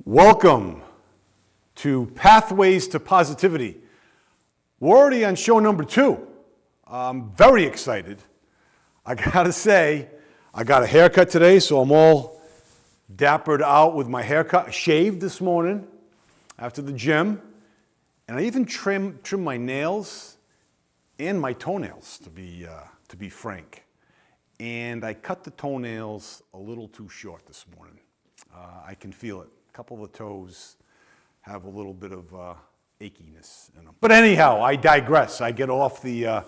Welcome to Pathways to Positivity. We're already on show number 2. I'm very excited. I gotta say, I got a haircut today, so I'm all dappered out with my haircut. I shaved this morning after the gym, and I even trimmed my nails and my toenails, to be frank. And I cut the toenails a little too short this morning. I can feel it. A couple of the toes have a little bit of achiness in them. But anyhow, I digress. I get off the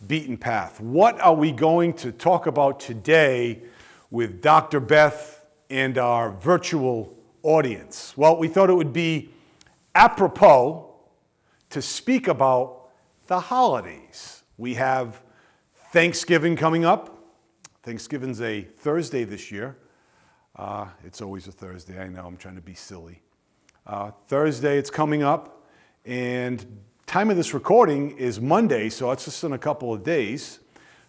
beaten path. What are we going to talk about today with Dr. Beth and our virtual audience? Well, we thought it would be apropos to speak about the holidays. We have Thanksgiving coming up. Thanksgiving's a Thursday this year. It's always a Thursday. I know, I'm trying to be silly. Thursday, it's coming up, and time of this recording is Monday, so it's just in a couple of days.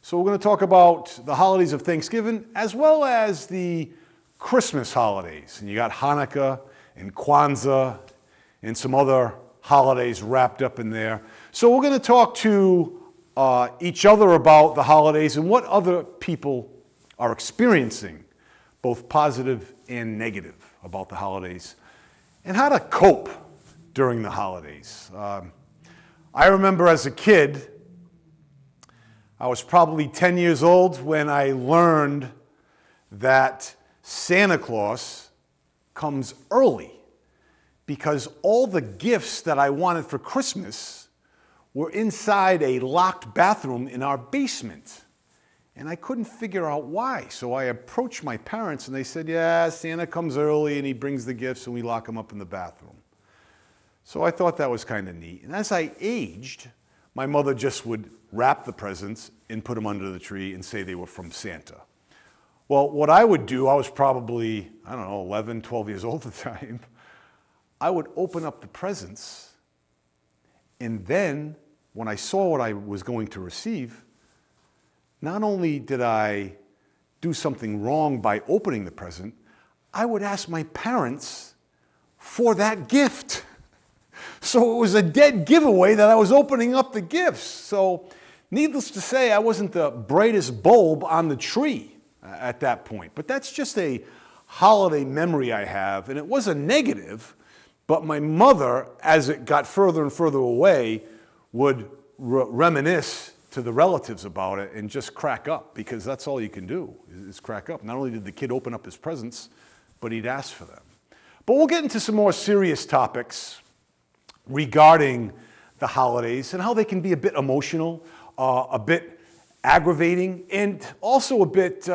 So we're going to talk about the holidays of Thanksgiving as well as the Christmas holidays. And you got Hanukkah and Kwanzaa and some other holidays wrapped up in there. So we're going to talk to each other about the holidays and what other people are experiencing, both positive and negative, about the holidays, and how to cope during the holidays. I remember as a kid, I was probably 10 years old when I learned that Santa Claus comes early because all the gifts that I wanted for Christmas were inside a locked bathroom in our basement. And I couldn't figure out why. So I approached my parents and they said, yeah, Santa comes early and he brings the gifts and we lock him up in the bathroom. So I thought that was kind of neat. And as I aged, my mother just would wrap the presents and put them under the tree and say they were from Santa. Well, what I would do, I was probably, 11, 12 years old at the time. I would open up the presents, and then when I saw what I was going to receive, not only did I do something wrong by opening the present, I would ask my parents for that gift. So it was a dead giveaway that I was opening up the gifts. So needless to say, I wasn't the brightest bulb on the tree at that point. But that's just a holiday memory I have, and it was a negative, but my mother, as it got further and further away, would reminisce to the relatives about it and just crack up, because that's all you can do is crack up. Not only did the kid open up his presents, but he'd ask for them. But we'll get into some more serious topics regarding the holidays and how they can be a bit emotional, a bit aggravating, and also a bit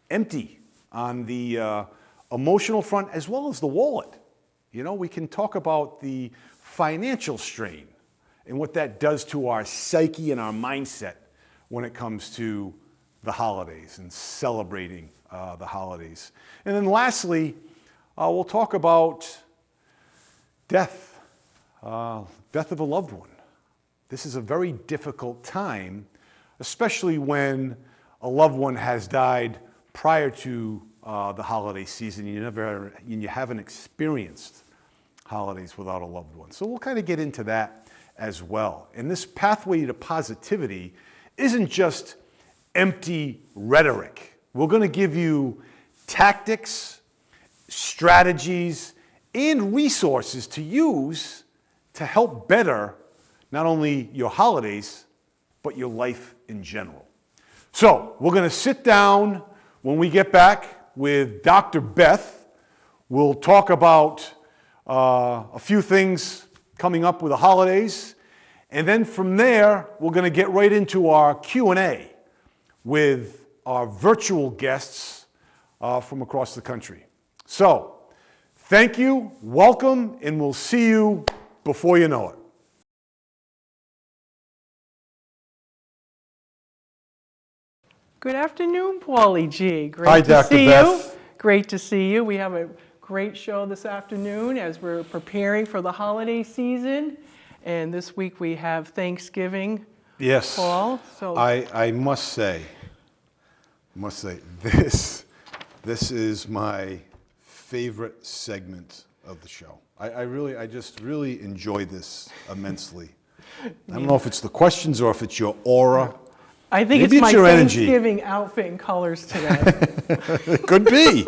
empty on the emotional front as well as the wallet. You know, we can talk about the financial strain and what that does to our psyche and our mindset when it comes to the holidays and celebrating the holidays. And then lastly, we'll talk about death, death of a loved one. This is a very difficult time, especially when a loved one has died prior to the holiday season. You haven't experienced holidays without a loved one. So we'll kind of get into that as well. And this pathway to positivity isn't just empty rhetoric. We're going to give you tactics, strategies, and resources to use to help better not only your holidays, but your life in general. So we're going to sit down when we get back with Dr. Beth. We'll talk about a few things coming up with the holidays. And then from there, we're going to get right into our Q&A with our virtual guests from across the country. So thank you, welcome, and we'll see you before you know it. Good afternoon, Paulie G. Hi, Dr. Beth. Great to see you. We have a great show this afternoon as we're preparing for the holiday season. And this week we have Thanksgiving. Yes. Paul. So I must say, this is my favorite segment of the show. I just really enjoy this immensely. I don't know if it's the questions or if it's your aura. I think Maybe it's my your energy. Thanksgiving outfit and colors today. It could be.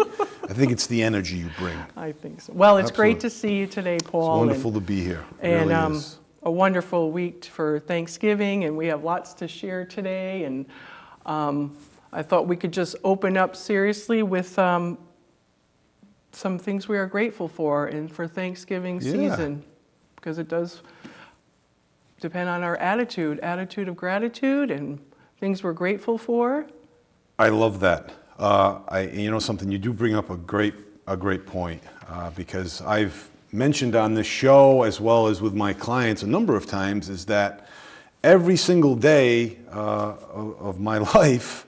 I think it's the energy you bring. I think so. Well, it's great Absolutely. to see you today, Paul. It's wonderful to be here. It And really is. a wonderful week for Thanksgiving, and we have lots to share today. And I thought we could just open up seriously with some things we are grateful for and for Thanksgiving Yeah. season, because it does depend on our attitude of gratitude and things we're grateful for. I love that. You know something, you do bring up a great point, because I've mentioned on this show as well as with my clients a number of times is that every single day of my life,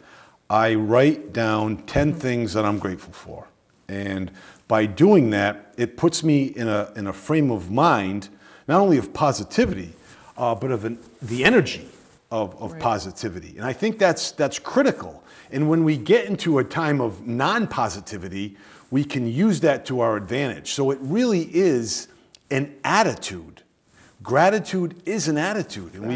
I write down 10 things that I'm grateful for. And by doing that, it puts me in a frame of mind, not only of positivity, but of the energy of positivity. And I think that's critical. And when we get into a time of non-positivity, we can use that to our advantage. So it really is an attitude. Gratitude is an attitude. And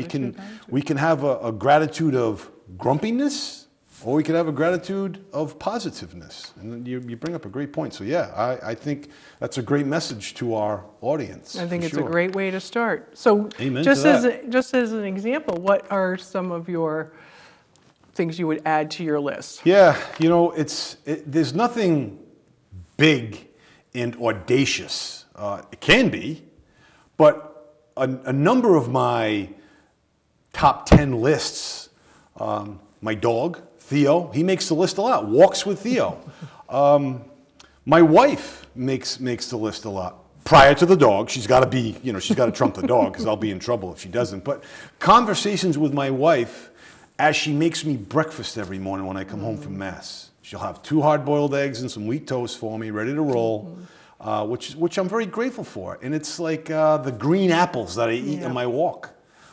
we can have a gratitude of grumpiness, or we could have a gratitude of positiveness. And you bring up a great point. So yeah, I think that's a great message to our audience. I think for it's sure. a great way to start. So Amen just to as that. just as an example, what are some of your things you would add to your list? Yeah, you know, there's nothing big and audacious. It can be, but a number of my top 10 lists, my dog, Theo, he makes the list a lot. Walks with Theo. My wife makes the list a lot. Prior to the dog, she's got to trump the dog because I'll be in trouble if she doesn't. But conversations with my wife as she makes me breakfast every morning when I come home from Mass. She'll have 2 hard-boiled eggs and some wheat toast for me, ready to roll, which I'm very grateful for. And it's like the green apples that I eat on my walk.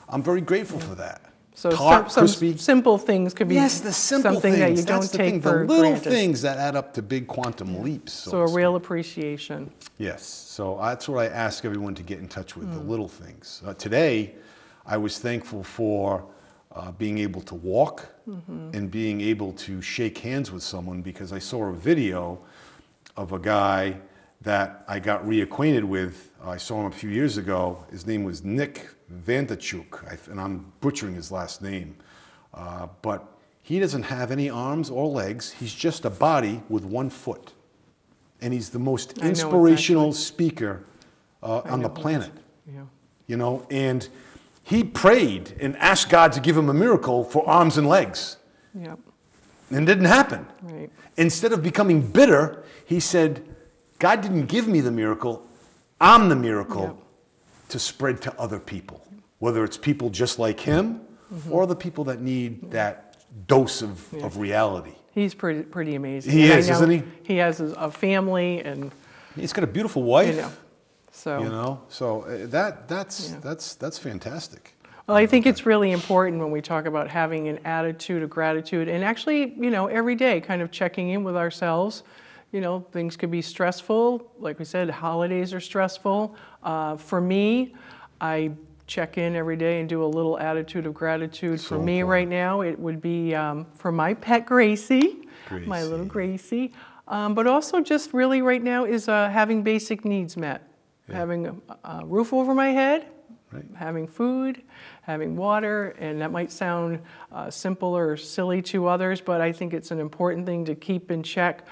I'm very grateful for that. So Tart, some crispy. simple things could be Yes, the simple something things. that you don't That's the take thing. for The little granted. things that add up to big quantum leaps. So a real appreciation. Yes, so that's what I ask everyone to get in touch with, the little things. Today, I was thankful for being able to walk and being able to shake hands with someone because I saw a video of a guy that I got reacquainted with. I saw him a few years ago. His name was Nick Vantachuk, and I'm butchering his last name. But he doesn't have any arms or legs. He's just a body with 1 foot. And he's the most I know inspirational speaker on the planet. Yeah. You know, and he prayed and asked God to give him a miracle for arms and legs. Yep. And it didn't happen. Right. Instead of becoming bitter, he said, God didn't give me the miracle. I'm the miracle Yep. to spread to other people, whether it's people just like him or the people that need that dose of reality. He's pretty amazing. He And I is, know isn't he? He has a family, and He's got a beautiful wife. you know, so. You know, so that's fantastic. Well, I think it's really important when we talk about having an attitude of gratitude and actually, every day kind of checking in with ourselves. Things could be stressful. Like we said, holidays are stressful. For me, I check in every day and do a little attitude of gratitude. So For me important. right now, it would be for my pet Gracie, my little Gracie. But also just really right now is having basic needs met. Having a roof over my head, having food, having water, and that might sound simple or silly to others, but I think it's an important thing to keep in check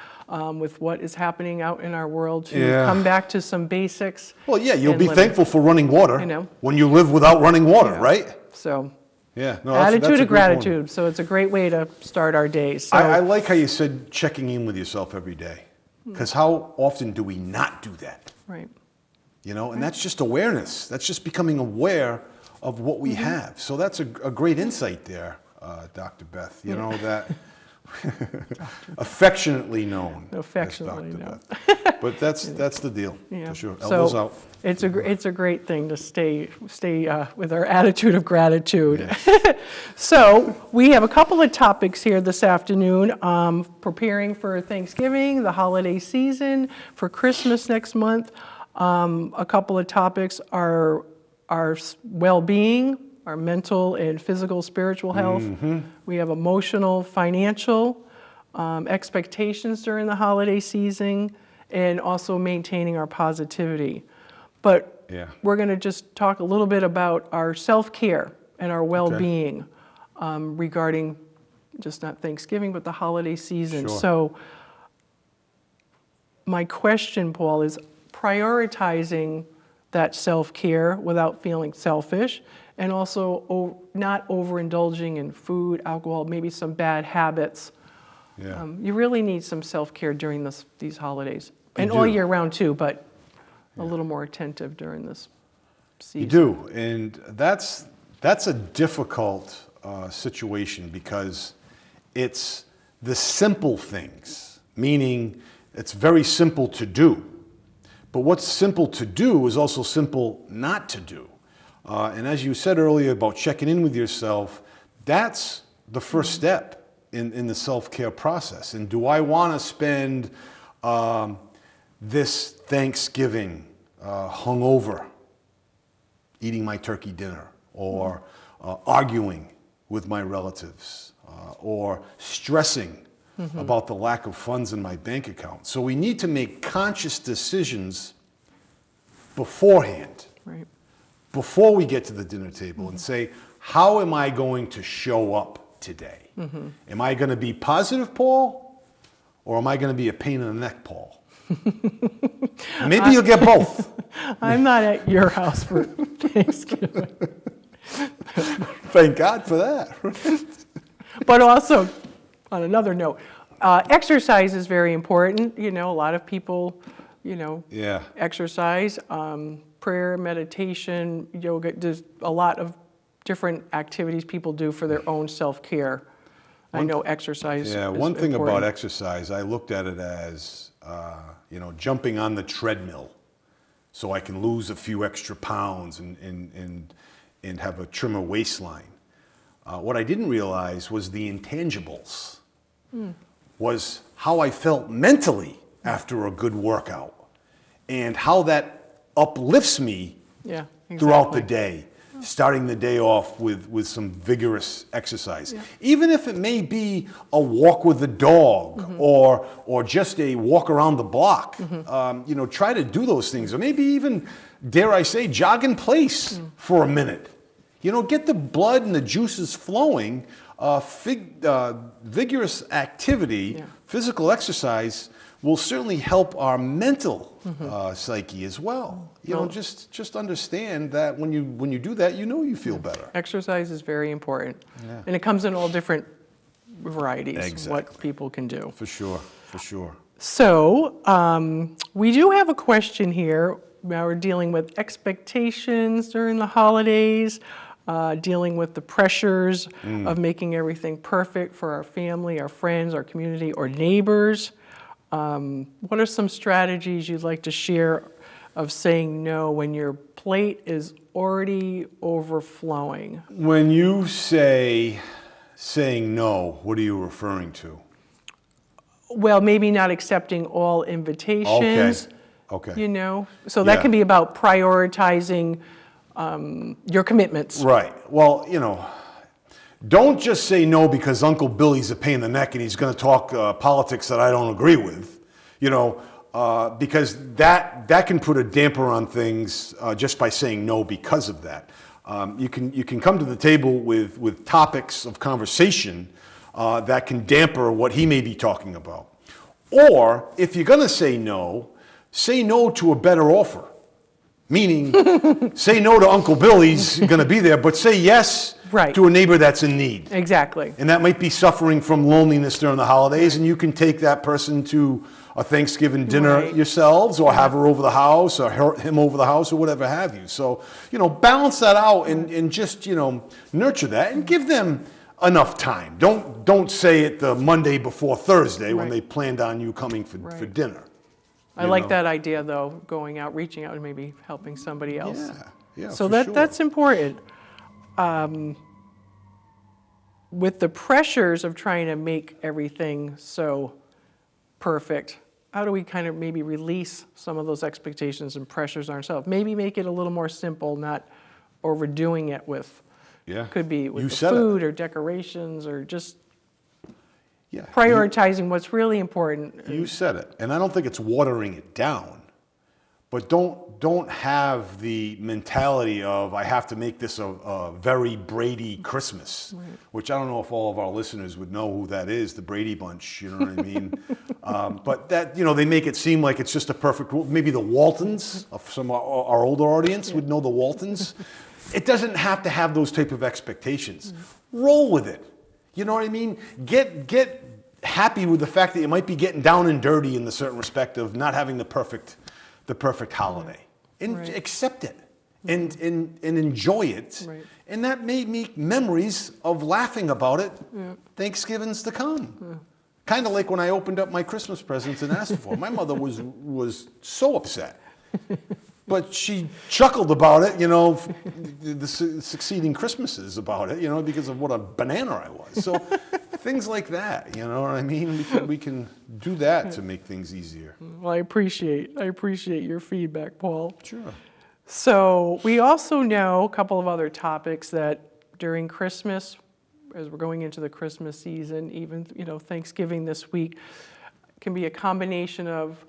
with what is happening out in our world to come back to some basics. Well, yeah, you'll and be live. thankful for running water know. when you live without running water, right? So Yeah. No, that's a attitude great of one. gratitude. So it's a great way to start our day. So I like how you said checking in with yourself every day, because how often do we not do that? right. And that's just awareness. That's just becoming aware of what we have. So that's a great insight there, Dr. Beth. That Affectionately known. Affectionately as Dr. known. Beth. But that's the deal, Yeah. for sure. Elbows So out. it's a great thing to stay with our attitude of gratitude. So we have a couple of topics here this afternoon. Preparing for Thanksgiving, the holiday season, for Christmas next month. A couple of topics are our well-being, our mental and physical, spiritual health. We have emotional, financial expectations during the holiday season, and also maintaining our positivity. But we're going to just talk a little bit about our self-care and our well-being regarding just not Thanksgiving, but the holiday season. Sure. So my question, Paul, is prioritizing that self-care without feeling selfish, and also not overindulging in food, alcohol, maybe some bad habits. Yeah. You really need some self-care during these holidays, and You all do. year round too, but a little more attentive during this season. You do, and that's a difficult situation because it's the simple things, meaning it's very simple to do. But what's simple to do is also simple not to do. And as you said earlier about checking in with yourself, that's the first step in the self-care process. And do I want to spend this Thanksgiving hungover, eating my turkey dinner, or arguing with my relatives, or stressing about the lack of funds in my bank account? So we need to make conscious decisions beforehand, Right. before we get to the dinner table, and say, how am I going to show up today? Am I going to be positive, Paul, or am I going to be a pain in the neck, Paul? Maybe you'll get both. I'm not at your house for Thanksgiving. Thank God for that. But also, on another note, exercise is very important. You know, a lot of people, Yeah. exercise, prayer, meditation, yoga. There's a lot of different activities people do for their own self-care. I know exercise Yeah, is one thing about important. exercise, I looked at it as, jumping on the treadmill so I can lose a few extra pounds and have a trimmer waistline. What I didn't realize was the intangibles, was how I felt mentally after a good workout, and how that uplifts me Yeah, throughout the exactly. day, starting the day off with some vigorous exercise. Even if it may be a walk with the dog, or just a walk around the block. Try to do those things, or maybe even, dare I say, jog in place for a minute. Get the blood and the juices flowing. Vigorous activity, physical exercise, will certainly help our mental psyche as well. Just understand that when you do that, you feel better. Exercise is very important. And it comes in all different varieties, what Exactly. people can do. For sure, for sure. So, we do have a question here. Now we're dealing with expectations during the holidays, dealing with the pressures of making everything perfect for our family, our friends, our community, or neighbors. What are some strategies you'd like to share of saying no when your plate is already overflowing? When you say saying no, what are you referring to? Well, maybe not accepting all invitations. Okay. So that Yeah. can be about prioritizing your commitments. Right. Well, don't just say no because Uncle Billy's a pain in the neck and he's going to talk politics that I don't agree with. Because that can put a damper on things just by saying no because of that. You can come to the table with topics of conversation that can damper what he may be talking about. Or if you're going to say no to a better offer. Meaning, say no to Uncle Billy's going to be there, but say yes Right. to a neighbor that's in need. Exactly. And that might be suffering from loneliness during the holidays, and you can take that person to a Thanksgiving dinner Right. yourselves, or have her over the house, or him over the house, or whatever have you. So, balance that out and just, nurture that and give them enough time. Don't say it the Monday before Thursday when Right. they planned on you coming for Right. dinner. I You like know? that idea, though, going out, reaching out, and maybe helping somebody else. Yeah, So for sure. that's important. With the pressures of trying to make everything so perfect, how do we kind of maybe release some of those expectations and pressures on ourselves? Maybe make it a little more simple, not overdoing it with, Yeah. could be You with the said it. food or decorations or just Yeah. prioritizing what's really important. You said it, and I don't think it's watering it down, but don't have the mentality of I have to make this a very Brady Christmas, which I don't know if all of our listeners would know who that is, the Brady Bunch. You know what I mean? But that they make it seem like it's just a perfect. Maybe the Waltons of some of our older audience would know the Waltons. It doesn't have to have those type of expectations. Roll with it. You know what I mean? Get happy with the fact that you might be getting down and dirty in the certain respect of not having the perfect holiday, and Right. accept it and enjoy it. Right. And that may make memories of laughing about it. Thanksgivings to come. Kind of like when I opened up my Christmas presents and asked for. My mother was so upset. But she chuckled about it, the succeeding Christmases about it, because of what a banana I was. So things like that, you know what I mean? We can do that to make things easier. Well, I appreciate your feedback, Paul. Sure. So we also know a couple of other topics that during Christmas, as we're going into the Christmas season, even Thanksgiving this week, can be a combination of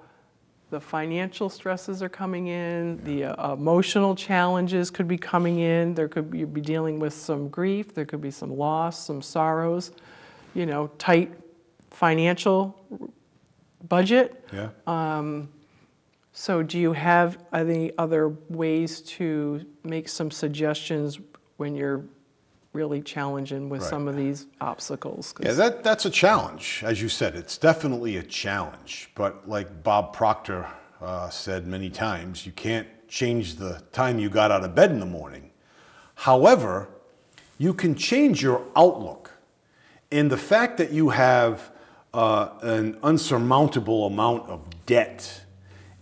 the financial stresses are coming in, the emotional challenges could be coming in. You'd be dealing with some grief. There could be some loss, some sorrows. Tight financial budget. Yeah. So do you have any other ways to make some suggestions when you're really challenging with Right. some of these obstacles? 'Cause- Yeah, that's a challenge. As you said, it's definitely a challenge. But like Bob Proctor said many times, you can't change the time you got out of bed in the morning. However, you can change your outlook. And the fact that you have an unsurmountable amount of debt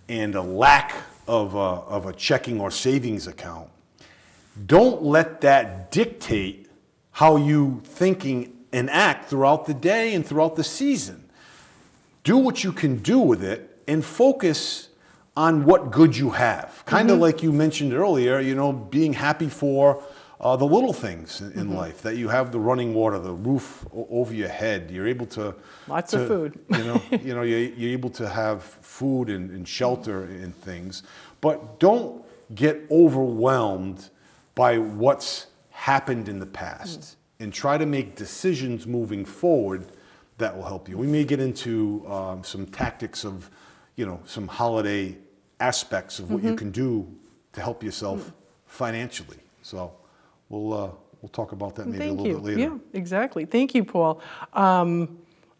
and a lack of a checking or savings account, don't let that dictate how you thinking and act throughout the day and throughout the season. Do what you can do with it and focus on what good you have. Kind of like you mentioned earlier, being happy for the little things in life, that you have the running water, the roof over your head. You're able to Lots of food. you're able to have food and shelter and things, but don't get overwhelmed by what's happened in the past, and try to make decisions moving forward that will help you. We may get into some tactics of, some holiday aspects of what you can do to help yourself financially. So we'll talk about that maybe a little bit later. Yeah, exactly. Thank you, Paul.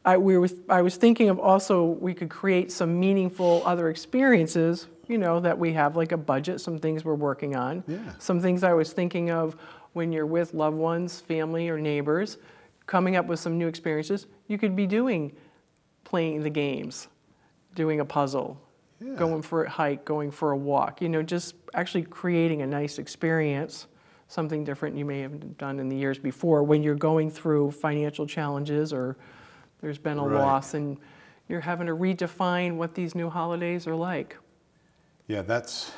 I was thinking of also we could create some meaningful other experiences, that we have like a budget, some things we're working on. Yeah. Some things I was thinking of when you're with loved ones, family, or neighbors, coming up with some new experiences. You could be playing the games, doing a puzzle, Yeah. going for a hike, going for a walk, just actually creating a nice experience, something different you may have done in the years before when you're going through financial challenges or there's been a Right. loss and you're having to redefine what these new holidays are like. Yeah, that's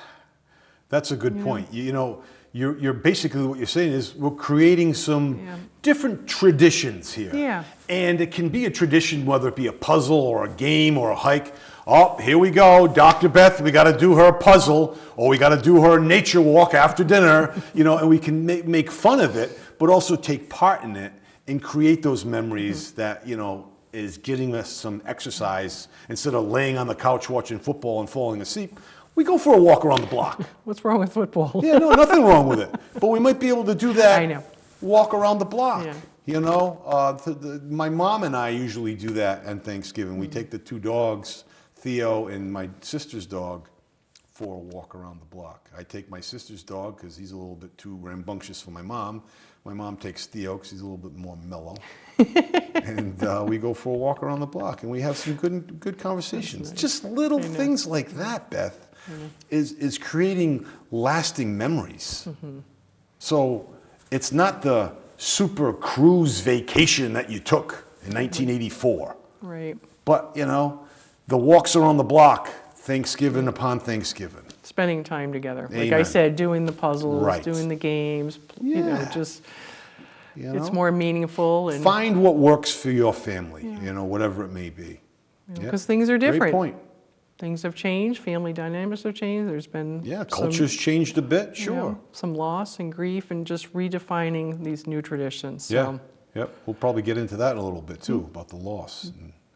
a good point. You're basically what you're saying is we're creating some Yeah. different traditions here. Yeah. And it can be a tradition, whether it be a puzzle or a game or a hike. Oh, here we go, Dr. Beth, we got to do her puzzle, or we got to do her nature walk after dinner, and we can make fun of it, but also take part in it and create those memories that, is getting us some exercise instead of laying on the couch watching football and falling asleep. We go for a walk around the block. What's wrong with football? Yeah, no, nothing wrong with it. But we might be able to do that. I know. Walk around the block. Yeah. My mom and I usually do that on Thanksgiving. We take the two dogs, Theo and my sister's dog, for a walk around the block. I take my sister's dog because he's a little bit too rambunctious for my mom. My mom takes Theo because he's a little bit more mellow. And we go for a walk around the block and we have some good conversations. Nice. Just little things like that, Beth, is creating lasting memories. So it's not the super cruise vacation that you took in 1984. Right. But, you know, the walks around the block, Thanksgiving upon Thanksgiving. Spending time together. Like Amen. I said, doing the puzzles, Right. doing the games, you know, Yeah. just, You it's know? more meaningful. And Find what works for your family, you know, whatever it may be. Yeah. because things are different. Great point. Things have changed, family dynamics have changed, there's been Yeah, some, culture's changed a bit, you sure. know, some loss and grief and just redefining these new traditions. Yeah, So, yep. We'll probably get into that in a little bit too, about the loss.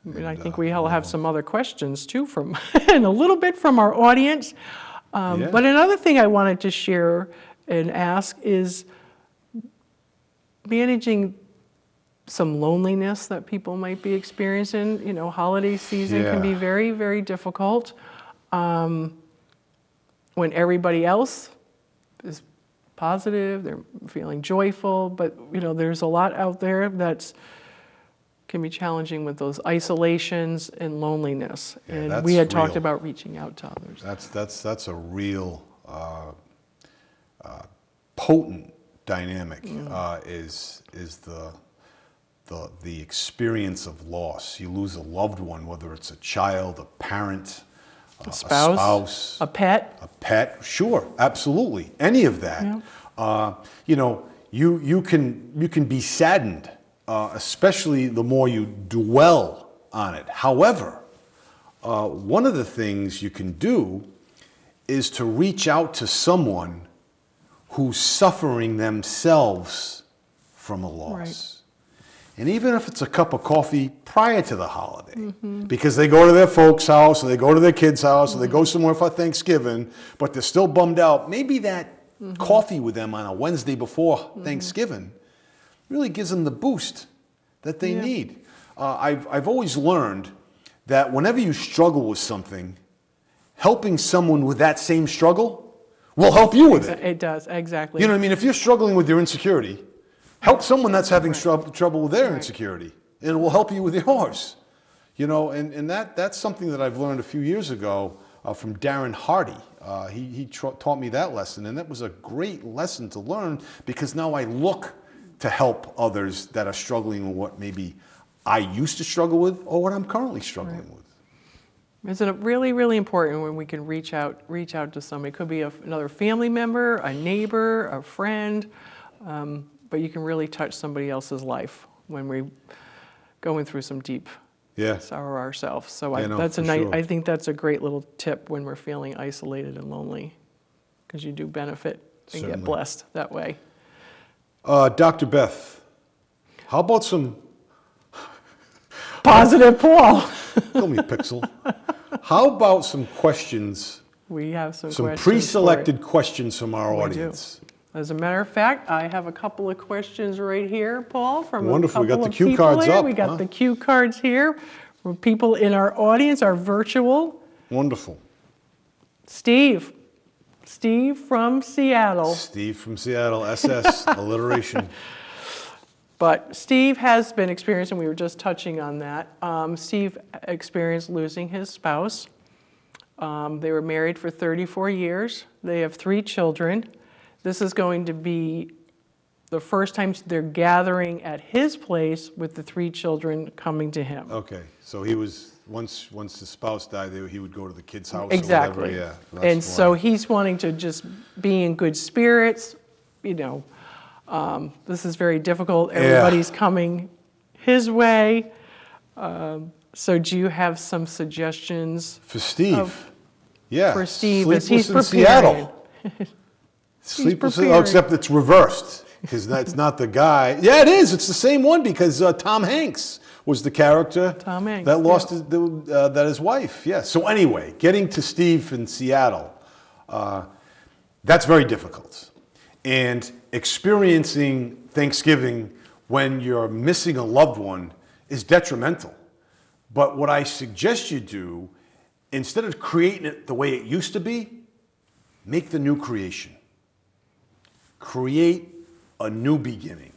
and I think we all have some other questions too from, and a little bit from our audience. Yeah. But another thing I wanted to share and ask is managing some loneliness that people might be experiencing. You know, holiday season can be Yeah. very, very difficult when everybody else is positive, they're feeling joyful, but you know, there's a lot out there that's can be challenging with those isolations and loneliness. Yeah, and that's we had talked real. about reaching out to others. That's a real potent dynamic. Is the experience of loss. You lose a loved one, whether it's a child, a parent, A spouse, a pet. a pet. Sure, absolutely, any of that. Yeah. You know, you can be saddened, especially the more you dwell on it. However, one of the things you can do is to reach out to someone who's suffering themselves from a loss. Right. And even if it's a cup of coffee prior to the holiday, because they go to their folks' house, or they go to their kids' house, or they go somewhere for Thanksgiving, but they're still bummed out, maybe that coffee with them on a Wednesday before Thanksgiving really gives them the boost that they Yeah. need. I've always learned that whenever you struggle with something, helping someone with that same struggle will help you with it. It does, exactly. You know what I mean? If you're struggling with your insecurity, help someone that's having trouble with their Right. insecurity, and it will help you with yours. You know, and that's something that I've learned a few years ago from Darren Hardy. He taught me that lesson, and that was a great lesson to learn because now I look to help others that are struggling with what maybe I used to struggle with or what I'm currently struggling with. It's really, really important when we can reach out to somebody. It could be another family member, a neighbor, a friend, but you can really touch somebody else's life when we're going through some deep Yeah. sorrow ourselves. So Yeah, no, that's for sure. I think that's a great little tip when we're feeling isolated and lonely, because you do benefit and Certainly. get blessed that way. Dr. Beth, how about some, Positive Paul. call me Pixel, how about some questions, We have some some questions for pre-selected questions from our We do. audience? As a matter of fact, I have a couple of questions right here, Paul, from Wonderful. a We got couple the of cue people cards here. up, We got huh? the cue cards here from people in our audience, our virtual. Wonderful. Steve from Seattle. Steve from Seattle, SS, alliteration. But Steve has been experiencing, we were just touching on that. Steve experienced losing his spouse. They were married for 34 years. They have 3 children. This is going to be the first time they're gathering at his place with the 3 children coming to him. Okay, so he was, once the spouse died, he would go to the kid's house Exactly. or whatever, yeah. And that's so why. he's wanting to just be in good spirits, you know. This is very difficult. Everybody's coming his way. So do you have some suggestions For Steve, of- yeah. for Steve as he's Sleepless in preparing? Seattle. Sleepless, preparing. except it's reversed, because that's not the guy. Yeah, it is, it's the same one, because Tom Hanks was the character Tom Hanks, that lost yeah. his wife, yeah. So anyway, getting to Steve in Seattle, that's very difficult. And experiencing Thanksgiving when you're missing a loved one is detrimental. But what I suggest you do, instead of creating it the way it used to be, make the new creation. Create a new beginning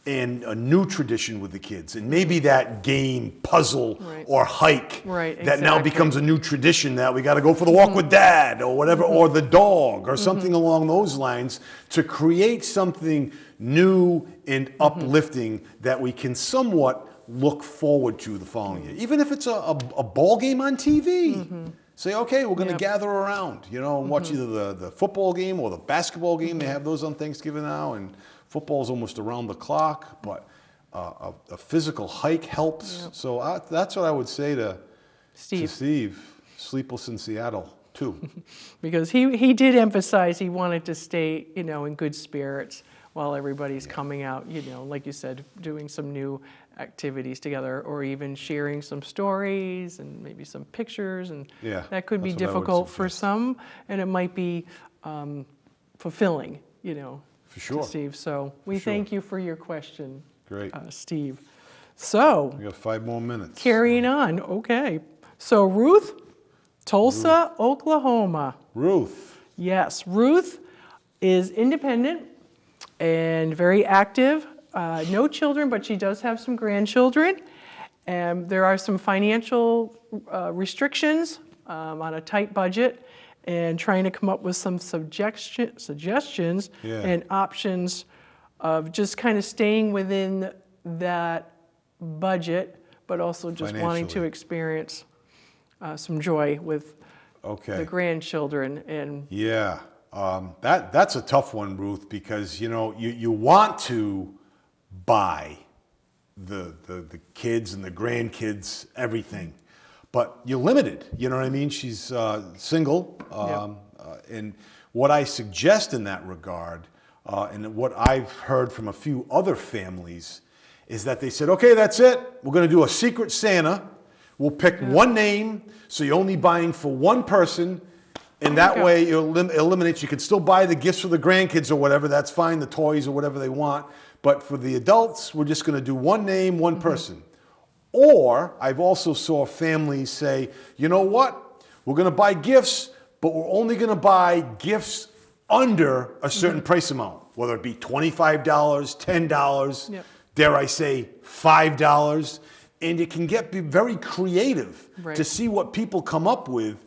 and a new tradition with the kids. And maybe that game, puzzle, Right. or hike Right, that now exactly. becomes a new tradition that we got to go for the walk with dad or whatever, or the dog or something along those lines, to create something new and uplifting that we can somewhat look forward to the following year. Even if it's a ball game on TV. Say, okay, we're going to Yep. gather around, and watch either the football game or the basketball game. They have those on Thanksgiving now, and football's almost around the clock, but a physical hike helps. Yep. So that's what I would say to Steve. Steve, Sleepless in Seattle, too. Because he did emphasize he wanted to stay, in good spirits while everybody's coming out, like you said, doing some new activities together, or even sharing some stories and maybe some pictures, and Yeah, that could be that's what I would difficult for suggest. some, and it might be fulfilling, For sure. to Steve. So we sure. thank you for your question, Great. Steve. So We got 5 more minutes. carrying on, okay. So Ruth, Tulsa, Oklahoma. Ruth. Yes, Ruth is independent and very active. No children, but she does have some grandchildren. And there are some financial restrictions on a tight budget, and trying to come up with some suggestions Yeah. and options of just kind of staying within that budget, but also just wanting to Financially. experience some joy with Okay. the grandchildren. And Yeah, that's a tough one, Ruth, because you want to buy the kids and the grandkids everything, but you're limited. You know what I mean? She's single, and what I suggest in that regard, and what I've heard from a few other families, is that they said, okay, that's it. We're going to do a Secret Santa. We'll pick one name, so you're only buying for one person, and that Okay. way it eliminates. You can still buy the gifts for the grandkids or whatever. That's fine, the toys or whatever they want. But for the adults, we're just going to do one name, one person. Or I've also saw families say, you know what? We're going to buy gifts, but we're only going to buy gifts under a certain price amount, whether it be $25, $10, Yep. dare I say $5. And it can be very creative Right. to see what people come up with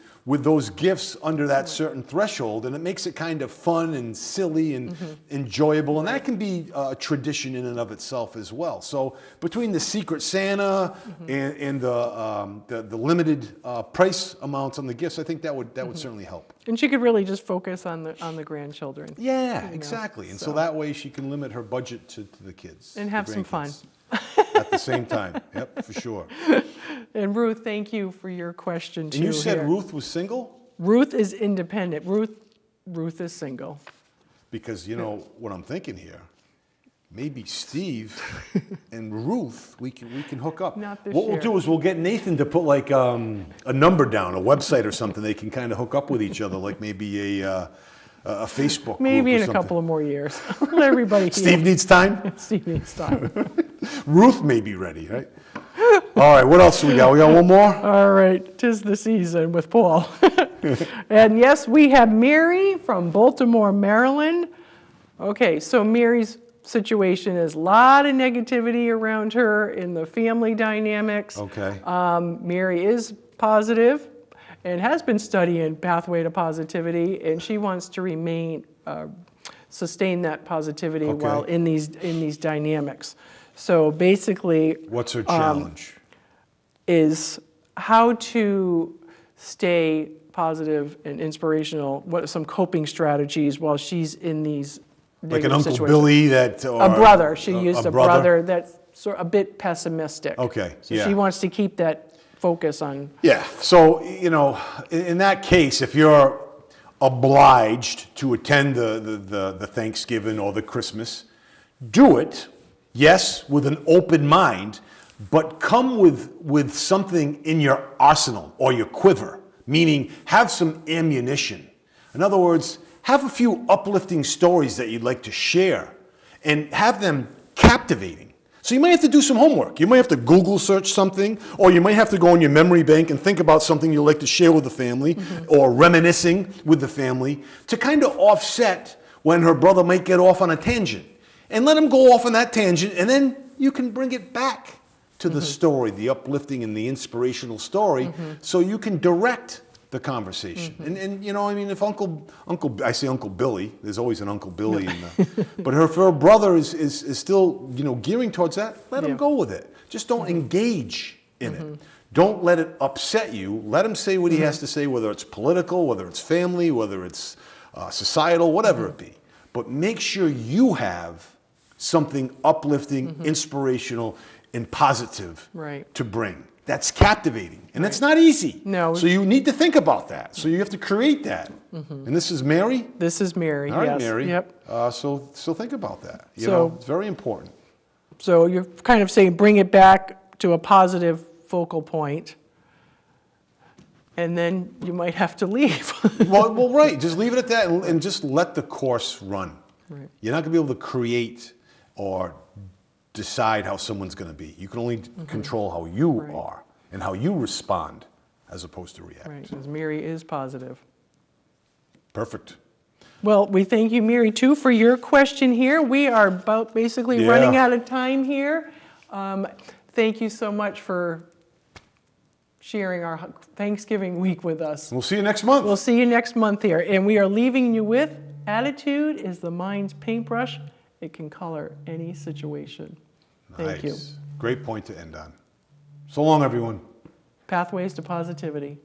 those gifts under that certain threshold, and it makes it kind of fun and silly and enjoyable, and that can be a tradition in and of itself as well. So between the Secret Santa and the limited price amounts on the gifts, I think that would certainly help. And she could really just focus on the grandchildren. Yeah, know, exactly. And so so- that way she can limit her budget to the kids. And the have some fun. grandkids. At the same time. Yep, for sure. And Ruth, thank you for your question too. And you said here. Ruth was single? Ruth is independent. Ruth is single. Because what I'm thinking here, maybe Steve and Ruth, we can hook up. Not this What we'll year. do is we'll get Nathan to put like a number down, a website or something. They can kind of hook up with each other, like maybe a Facebook Maybe group or in a something. couple of more years. Everybody Steve here. needs time. Steve needs time. Ruth may be ready, right? All right, what else do we got? We got one more? All right, 'tis the season with Paul. And yes, we have Mary from Baltimore, Maryland. Okay, so Mary's situation is a lot of negativity around her in the family dynamics. Okay. Mary is positive and has been studying Pathway to Positivity, and she wants to sustain that positivity Okay. while in these dynamics. So basically, What's her challenge? is how to stay positive and inspirational. What are some coping strategies while she's in these Like an negative Uncle situations? Billy that... A brother. She used a brother? brother that's sort of a bit pessimistic. Okay, So yeah. she wants to keep that focus on. Yeah, so, in that case, if you're obliged to attend the Thanksgiving or the Christmas, do it, yes, with an open mind, but come with something in your arsenal or your quiver, meaning have some ammunition. In other words, have a few uplifting stories that you'd like to share and have them captivating. So you might have to do some homework. You might have to Google search something, or you might have to go in your memory bank and think about something you'd like to share with the family, or reminiscing with the family, to kind of offset when her brother might get off on a tangent. and let them go off on that tangent, and then you can bring it back to the story, the uplifting and the inspirational story, so you can direct the conversation. And you know, I mean, if I say Uncle Billy, there's always an Uncle Billy in the, but if her brother is still, you know, gearing towards that, let him go with it. Just don't engage in it. Don't let it upset you. Let him say what he has to say, whether it's political, whether it's family, whether it's societal, whatever it be. But make sure you have something uplifting, inspirational, and positive to bring. That's captivating. And that's not easy. No. So you need to think about that. So you have to create that. And this is Mary? This is Mary, All right, yes. Mary. Yep. So think about that. You know, it's very important. So you're kind of saying bring it back to a positive focal point, and then you might have to leave. well, right. Just leave it at that and just let the course run. Right. You're not going to be able to create or decide how someone's going to be. You can only control how you are and how you respond as opposed to react. Right, because Mary is positive. Perfect. Well, we thank you, Mary, too, for your question here. We are about basically running out of time here. Thank you so much for sharing our Thanksgiving week with us. We'll see you next month. We'll see you next month here. And we are leaving you with, attitude is the mind's paintbrush. It can color any situation. Thank you. Great point to end on. So long, everyone. Pathways to Positivity.